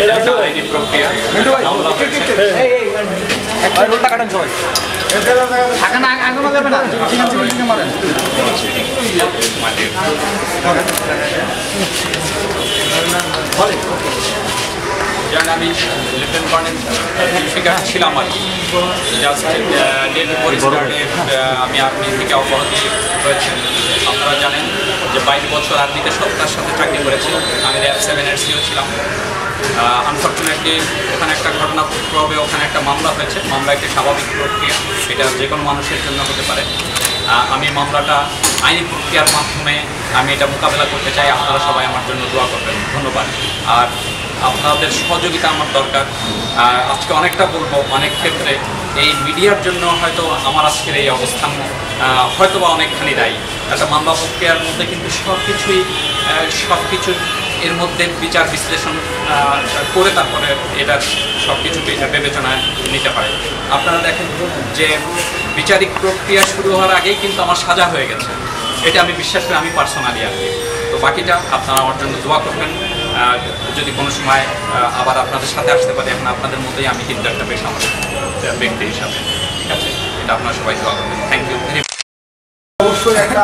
এটা একটা আইনি প্রক্রিয়া। যেমন আমি লেফটেন্যান্ট কর্নেল শিকার ছিলাম আর কি, জাস্ট ডেলি পরিষ্কারে আমি আর্মি থেকে অব্যাহতি হয়েছে। আপনারা জানেন যে 22 বছর আর্মিতে সততার সাথে চাকরি করেছি। আমি র্যাব 7 সিও ছিলাম। আনফর্চুনেটলি ওখানে একটা ঘটনাক্রমে ওখানে একটা মামলা হয়েছে। মামলা একটি স্বাভাবিক প্রক্রিয়া, এটা যে কোনো মানুষের জন্য হতে পারে। আমি মামলাটা আইনি প্রক্রিয়ার মাধ্যমে আমি এটা মোকাবেলা করতে চাই। আপনারা সবাই আমার জন্য দোয়া করবেন। ধন্যবাদ। আর আপনাদের সহযোগিতা আমার দরকার। আজকে অনেকটা বলবো, অনেক ক্ষেত্রে এই মিডিয়ার জন্য হয়তো আমার আজকের এই অবস্থান হয়তো বা অনেকখানি দায়ী। একটা মামলা প্রক্রিয়ার মধ্যে কিন্তু সব কিছু এর মধ্যে বিচার বিশ্লেষণ করে তারপরে এটা সব কিছু বিবেচনায় নিতে পারে। আপনারা দেখেন যে বিচারিক প্রক্রিয়া শুরু হওয়ার আগেই কিন্তু আমার সাজা হয়ে গেছে। এটা আমি বিশ্বাস করি, আমি পার্সোনালি আর কি। তো বাকিটা আপনারা আমার জন্য দোয়া করবেন। যদি কোনো সময় আবার আপনাদের সাথে আসতে পারি, এখন আপনাদের মধ্যেই আমি কিন্তু একটা বেশ আমার ব্যক্তি হিসাবে, ঠিক আছে? এটা আপনারা সবাই দোয়া করবেন। Thank you. অবশ্যই একটা